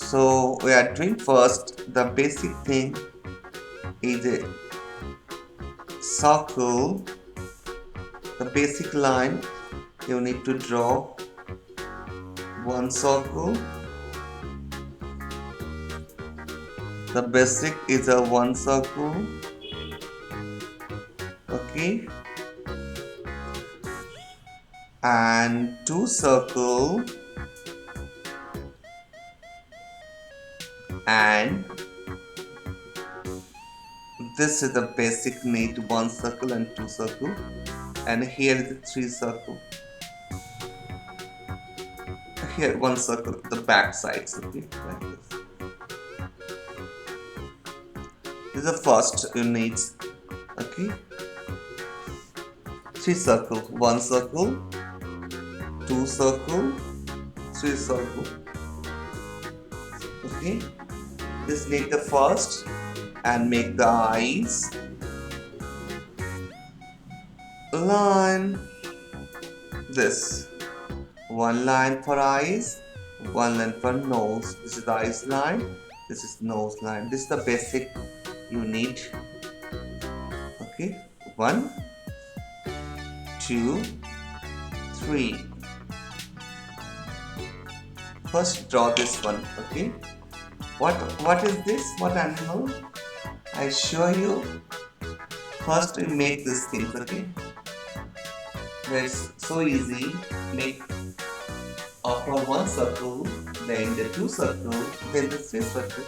So we are doing first the basic thing is a circle. The basic line you need to draw one circle. The basic is a one circle. Okay, and two circle, and this is the basic need, one circle and two circle, and here is the three circle. Here one circle, the back sides, okay, like this. This is the first you need, okay. Three circle, one circle, two circle, three circle. Okay, just make the first and make the eyes line. This one line for eyes, one line for nose. This is the eyes line, this is nose line. This is the basic you need. Okay, 1, 2, 3. First draw this one. Okay, what is this? What animal? I show you. First we make these things. Okay, it's so easy. Make for one circle, then the two circle, then the three circle.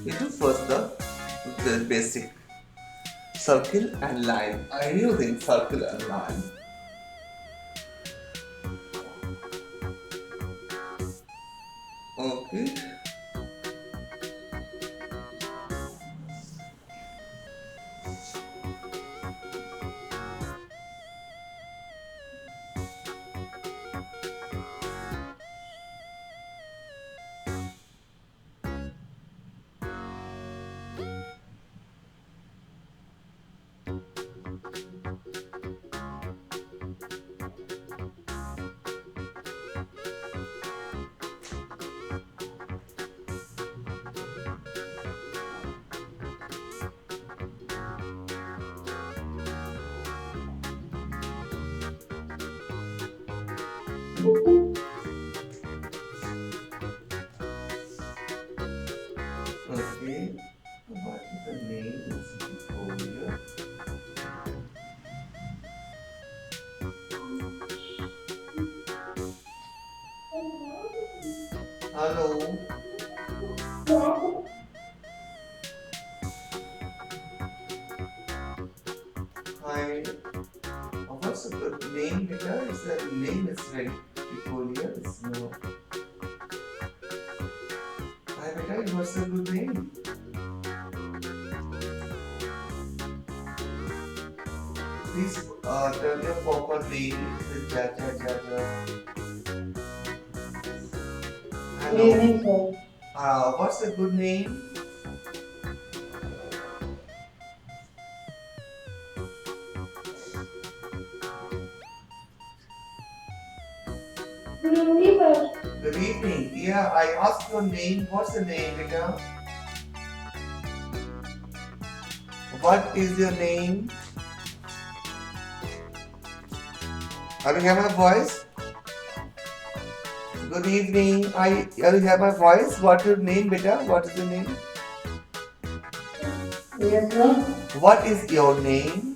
We do first the basic circle and line. I'm using circle and line. Okay. Okay, what is the name? It's over here. Hello. Hi. What's the good name? Because the name is very peculiar. It's no. Hi, beta. What's the good name? Please tell your proper name. It's Ja. Hello. Good evening, sir. What's the good name? Good evening, sir. Good evening. Yeah, I asked your name. What's the name, beta? What is your name? Are you hear my voice? Good evening. Are you hear my voice? What's your name, beta? What is your name? Yes, sir. What is your name?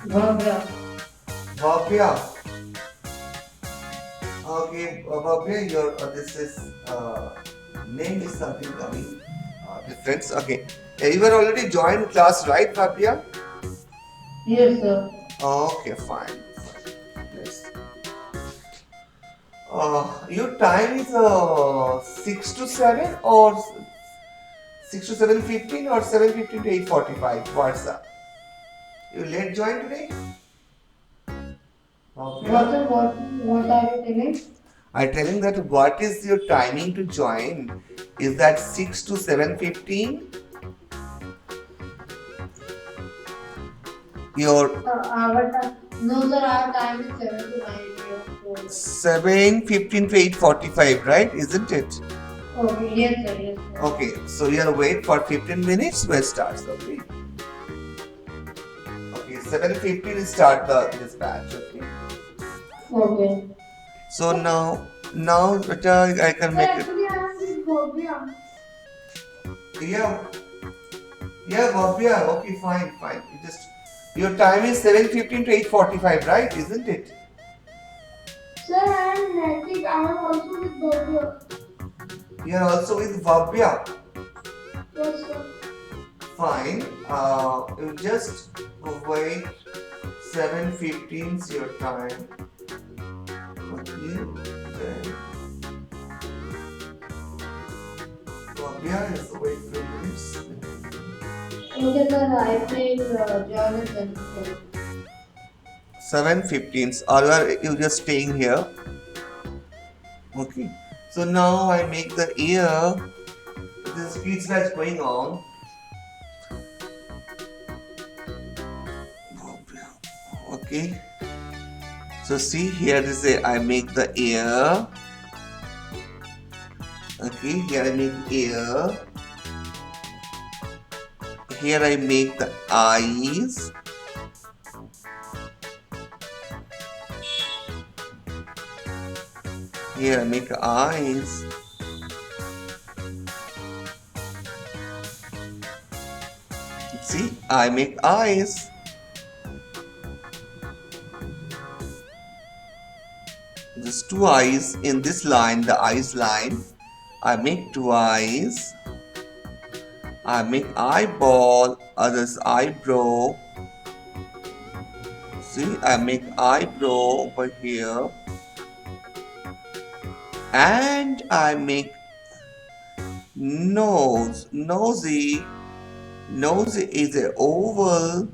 Bhavya. Bhavya. Okay, Bhavya, your this is name is something coming different. Okay, you were already joined class, right, Bhavya? Yes, sir. Okay, fine. Yes. Your time is 6 to 7 or 6 to 7:15 or 7:15 to 8:45. What's up? You late join today? Okay. What, sir? What are you telling? I'm telling that what is your timing to join? Is that 6 to 7:15? Your Our time. No, sir. Our time is 7 to 9 p.m. 7:15 to 8:45, right? Isn't it? Okay, yes sir, yes sir. Okay, so you have wait for 15 minutes. We'll start. Okay. Okay, 7:15 start this batch. Okay. Okay. So now beta, I can Sir, make it. actually I am with Bobia. Yeah, yeah, Bob, yeah. Okay, fine, fine. You just your time is 7:15 to 8:45, right? Isn't it? Sir, I am Naitik. I am also with Bobia. You are also with Vabya. Yes sir. Fine. You just wait 7:15 is your time. Okay. Then Vabya is wait 2 minutes. Okay sir, I played Jonathan. 7:15. Or you just staying here. Okay. So now I make the ear. This speech that's going on. Okay. So see here is a I make the ear. Okay, here I make ear. Here I make the eyes. Here I make eyes. See, I make eyes. Just two eyes in this line, the eyes line. I make two eyes. I make eyeball, others eyebrow. See, I make eyebrow over here. And I make nose, nosy. Nosy is a oval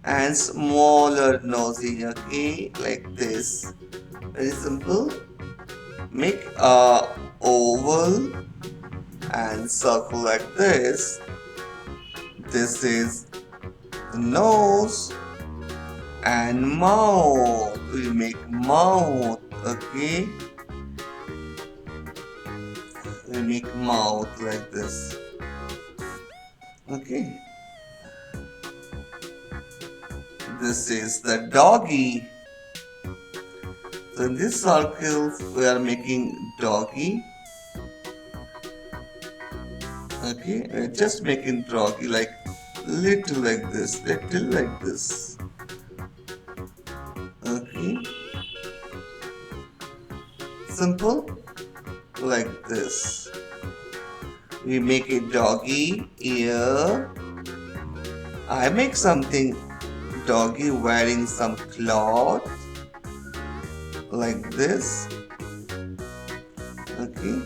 and smaller nosy, okay, like this. Very simple. Make a oval and circle like this. This is nose and mouth. We make mouth, okay. We make mouth like this. Okay. This is the doggy. So in this circle we are making doggy. Okay, we're just making doggy like little like this, little like this. Okay. Simple like this. We make a doggy ear. I make something doggy wearing some cloth like this. Okay.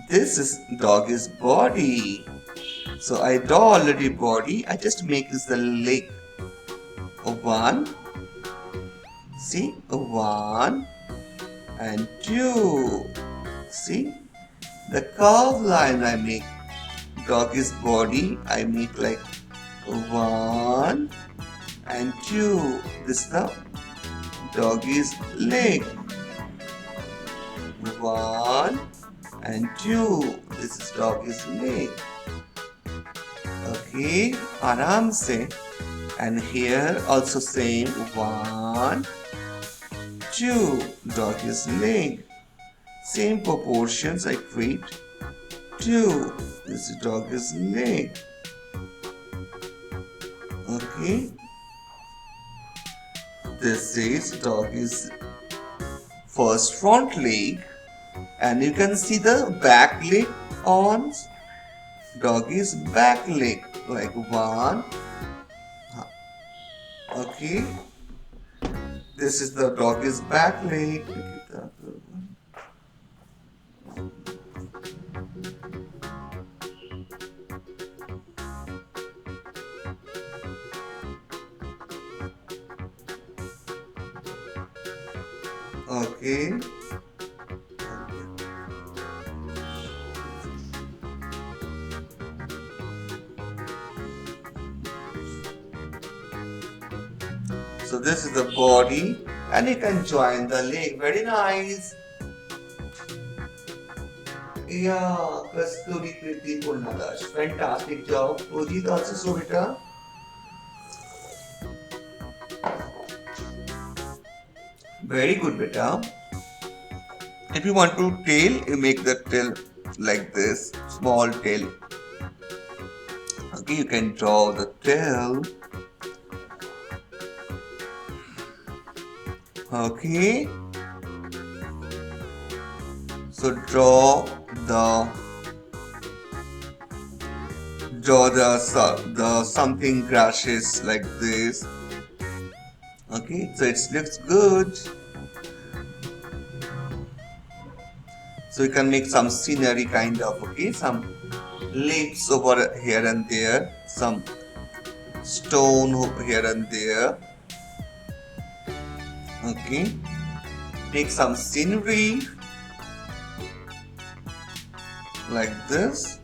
This is doggy's body. So I draw already body. I just make this the leg. One. See, one and two. See. The curved line I make, doggy's body, I make like one and two. This is the doggy's leg. One and two. This is doggy's leg. Okay, आराम से. And here also same one, two. Doggy's leg. Same proportions I create. Two. This dog is leg. Okay. This is dog is first front leg. And you can see the back leg on. Dog is back leg. Like one. Okay. This is the dog is back leg. Okay. So this is the body and you can join the leg. Very nice. Yeah, Kasturi Kriti Purnadash. Fantastic job. Pujit also so beta. Very good beta. If you want to tail, you make the tail like this. Small tail. Okay, you can draw the tail. Okay. So the the something crashes like this. Okay, so it looks good. So you can make some scenery kind of, okay, some leaves over here and there, some stone here and there. Okay, take some scenery like this.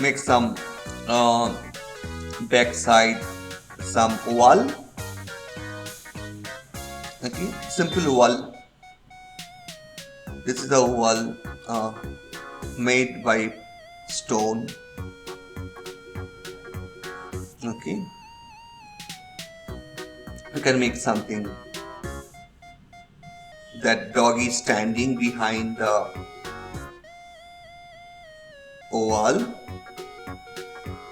Make some backside, some wall. Okay, simple wall. This is the wall made by stone. Okay, you can make something that dog is standing behind the wall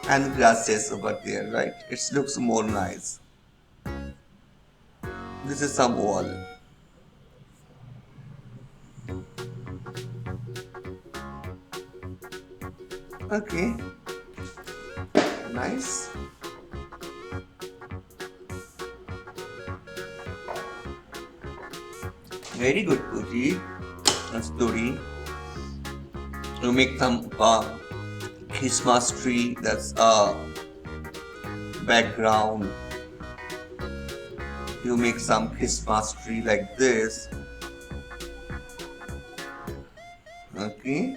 and grasses over there, right? It looks more nice. This is some wall. Okay, nice. Very good, Puji. A story. You make some Christmas tree. That's a background. You make some Christmas tree like this. Okay.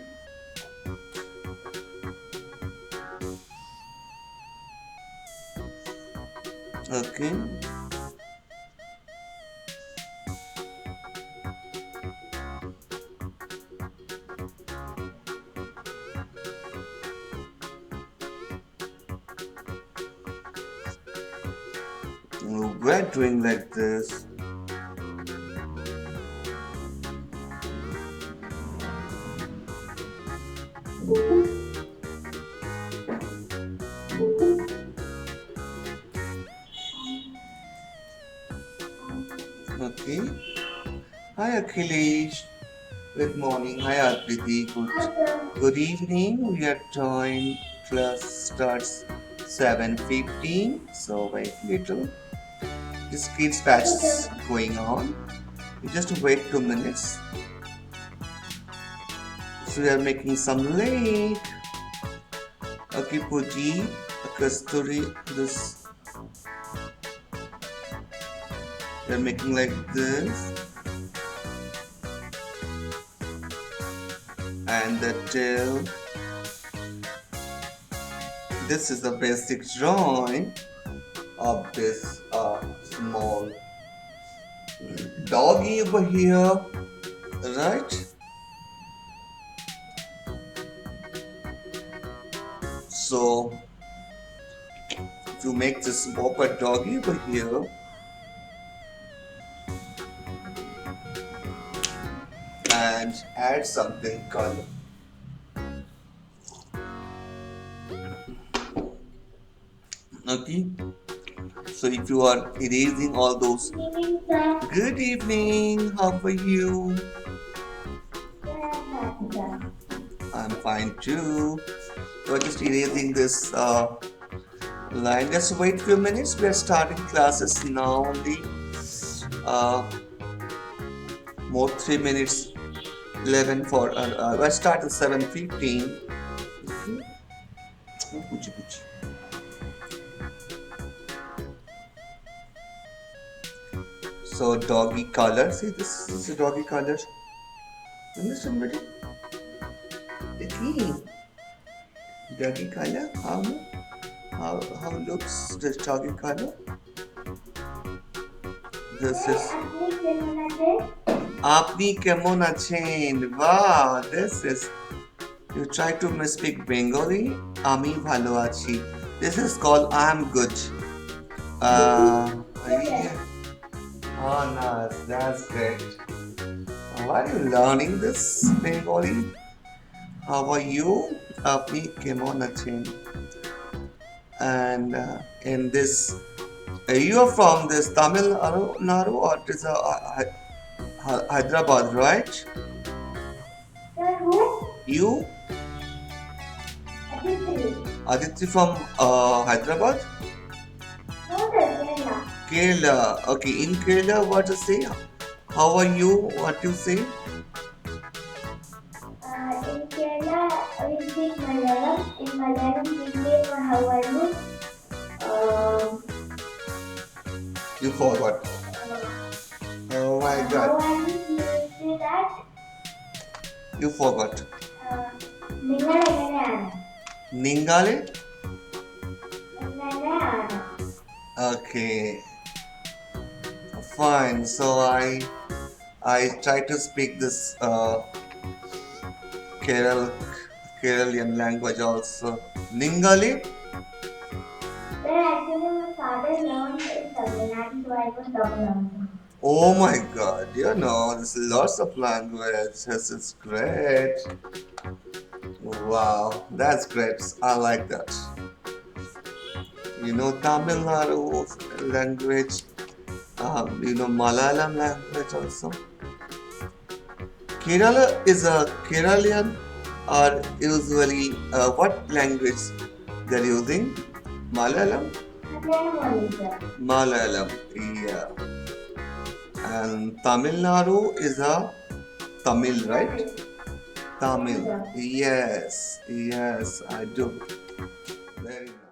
Okay. We're doing like this. Okay. Hi Akhilesh. Good morning. Hi Akriti. Good evening. We are joined. Class starts 7:15. So wait little. This kids batch is going on. You just wait 2 minutes. So we are making some lake. Okay, Puji, Kasturi, this. We are making like this. And the tail. This is the basic drawing of this small doggy over here, right? So if you make this moped doggy over here, and add something color. Okay, so if you are erasing all those, good evening, how are you? I'm fine too. We're just erasing this line. Just wait few minutes. We are starting classes now only. More 3 minutes. 11 for. I start at 7:15. So doggy color. See, this is a doggy color. Understand, buddy? The key. Doggy color. How? How looks this doggy color? This Sir, is আপনি কেমন আছেন? আপনি কেমন আছেন? Wow, this is you try to speak Bengali. আমি ভালো আছি. This is called I'm good. Uh, Yes, yeah. Oh, nice. That's great. Why are you learning this Bengali? How are you? আপনি কেমন আছেন? And in this, you are from this Tamil Nadu or it is Hyderabad, right? sir, who? You, Aditya. Aditya from Hyderabad? No, sir, Kerala. Kerala. Okay, in Kerala, what to say? How are you? What you say? In Kerala, we speak Malayalam. In Malayalam, we say how are you? Um, You forgot. Oh my how God, are you? We say that. you forgot. നിങ്ങൾ എങ്ങനെയാണ്? Ningale? എങ്ങനെയാണ്? Okay, fine. So I try to speak this Kerala Keralian language also. Ningali? Sir, actually, my father learned in Tamil Nadu, so I was Tamil also. Oh my God! You know, there's lots of languages. It's great. Wow, that's great. I like that. You know Tamil Nadu language. You know Malayalam language also. Kerala is a Keralian or usually what language they're using? Malayalam? Malayalam only, sir. Malayalam, yeah. And Tamil Nadu is a Tamil, right? Tamil. Yes, sir. Yes, yes, I do. Very nice.